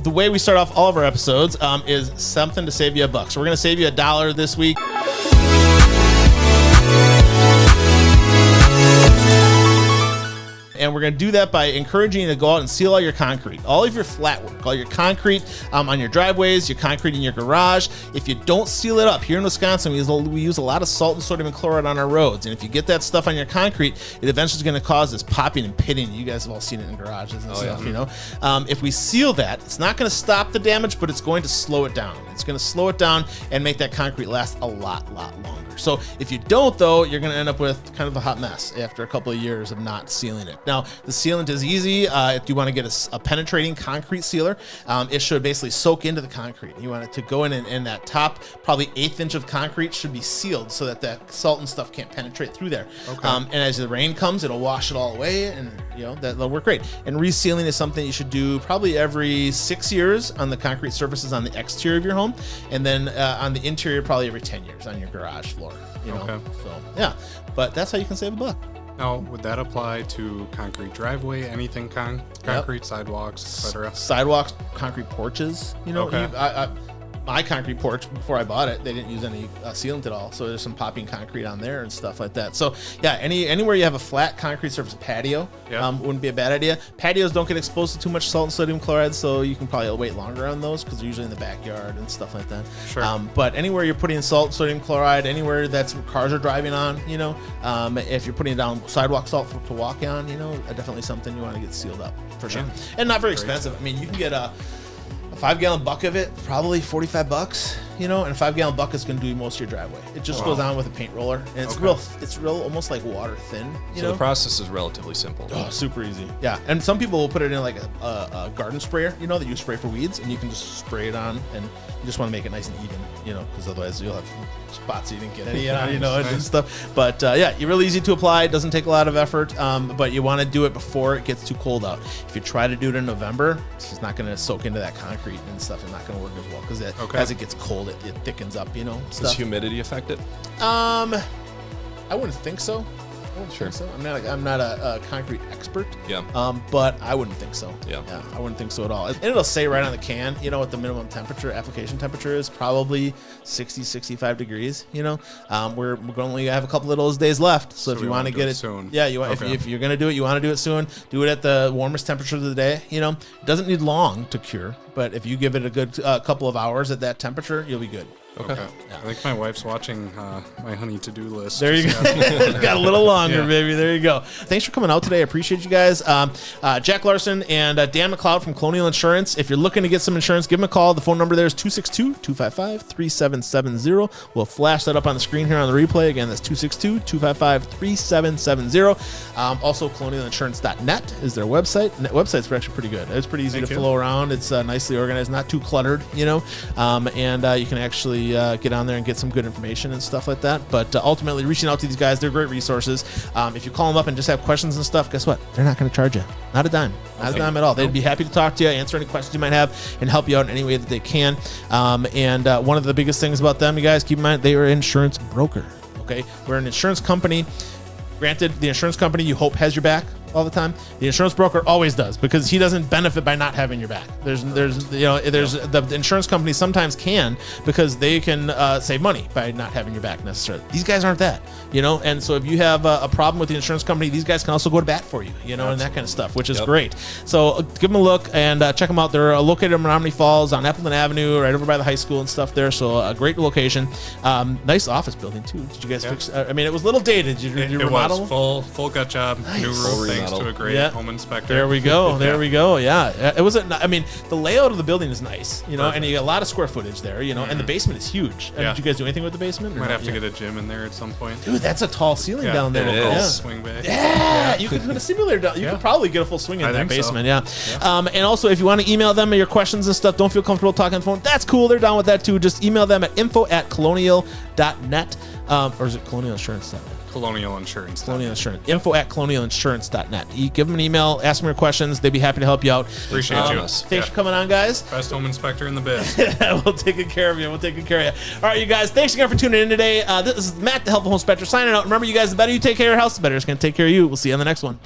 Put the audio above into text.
the way we start off all of our episodes is something to save you $1. So we're going to save you $1 this week. And we're going to do that by encouraging you to go out and seal all your concrete, all of your flat work, all your concrete on your driveways, your concrete in your garage. If you don't seal it up, here in Wisconsin, we use a lot of salt and sodium chloride on our roads. And if you get that stuff on your concrete, it eventually is going to cause this popping and pitting. You guys have all seen it in garages and stuff, you know. If we seal that, it's not going to stop the damage, but it's going to slow it down. It's going to slow it down and make that concrete last a lot longer. So if you don't, though, you're going to end up with kind of a hot mess after a couple of years of not sealing it. Now, the sealant is easy. If you want to get a penetrating concrete sealer, it should basically soak into the concrete. You want it to go in, and that top, probably 1/8 inch of concrete should be sealed so that that salt and stuff can't penetrate through there. Okay. And as the rain comes, it'll wash it all away, and that'll work great. And resealing is something you should do probably every 6 years on the concrete surfaces on the exterior of your home, and then on the interior probably every 10 years on your garage floor. Okay. So yeah, but that's how you can save $1. Now, would that apply to concrete driveway, anything concrete, sidewalks, etc.? Sidewalks, concrete porches. Okay. My concrete porch, before I bought it, they didn't use any sealant at all. So there's some popping concrete on there and stuff like that. So yeah, anywhere you have a flat concrete surface, patio wouldn't be a bad idea. Patios don't get exposed to too much salt and sodium chloride, so you can probably wait longer on those because they're usually in the backyard and stuff like that. Sure. But anywhere you're putting salt, sodium chloride, anywhere that's cars are driving on, if you're putting down sidewalk salt to walk on, definitely something you want to get sealed up for sure. And not very expensive. I mean, you can get a 5-gallon bucket of it, probably $45, and a 5-gallon bucket is going to do most of your driveway. It just goes on with a paint roller, and it's real, almost like water thin. So the process is relatively simple. Oh, super easy. Yeah, and some people will put it in like a garden sprayer, that you spray for weeds, and you can just spray it on, and you just want to make it nice and even, because otherwise you'll have spots you didn't get any and stuff. But yeah, you're really easy to apply. It doesn't take a lot of effort, but you want to do it before it gets too cold out. If you try to do it in November, it's just not going to soak into that concrete and stuff. It's not going to work as well because as it gets cold, it thickens up, stuff. Does humidity affect it? I wouldn't think so. Think so. I'm not a concrete expert. Yeah. But I wouldn't think so. Yeah. I wouldn't think so at all. And it'll say right on the can, what the minimum temperature, application temperature is, probably 60, 65 degrees. We're going to only have a couple of those days left. So if you want to get it soon. Yeah, if you're going to do it, you want to do it soon. Do it at the warmest temperature of the day. It doesn't need long to cure, but if you give it a good couple of hours at that temperature, you'll be good. Okay. Yeah. I think my wife's watching my honey to-do list. There you go. Got a little longer, baby. There you go. Thanks for coming out today. I appreciate you guys. Jack Larsen and Dan MacLeod from Colonial Insurance. If you're looking to get some insurance, give them a call. The phone number there is 262-255-3770. We'll flash that up on the screen here on the replay. Again, that's 262-255-3770. Also, colonialinsurance.net is their website. And that website's actually pretty good. It's pretty easy to flow around. It's nicely organized, not too cluttered, and you can actually get on there and get some good information and stuff like that. But ultimately, reaching out to these guys, they're great resources. If you call them up and just have questions and stuff, guess what? They're not going to charge you. Not a dime. Not a dime at all. They'd be happy to talk to you, answer any questions you might have, and help you out in any way that they can. And one of the biggest things about them, you guys, keep in mind, they are an insurance broker. Okay? We're an insurance company. Granted, the insurance company you hope has your back all the time. The insurance broker always does, because he doesn't benefit by not having your back. The insurance company sometimes can, because they can save money by not having your back necessarily. These guys aren't that, and so if you have a problem with the insurance company, these guys can also go to bat for you, and that kind of stuff, which is great. So give them a look and check them out. They're located in Menominee Falls on Appleton Avenue, right over by the high school and stuff there. So a great location. Nice office building too. Did you guys fix? I mean, it was a little dated. Did you remodel? It was full gut job, new roof, thanks to a great home inspector. There we go. There we go. Yeah, it wasn't. I mean, the layout of the building is nice, and you got a lot of square footage there, and the basement is huge. Did you guys do anything with the basement? Might have to get a gym in there at some point. Dude, that's a tall ceiling down there. It is. Swing bay. Yeah, you could put a simulator down. You could probably get a full swing in that basement. So. Yeah. And also, if you want to email them your questions and stuff, don't feel comfortable talking on the phone. That's cool. They're down with that too. Just email them at info@colonial.net, or is it colonialinsurance.net? Colonial Insurance. Colonial Insurance. info@colonialinsurance.net. You give them an email, ask them your questions. They'd be happy to help you out. Appreciate you. Thanks for coming on, guys. Best home inspector in the biz. We'll take good care of you. All right, you guys. Thanks again for tuning in today. This is Matt, the Helpful Home Inspector, signing out. Remember, you guys, the better you take care of your house, the better it's going to take care of you. We'll see you on the next one.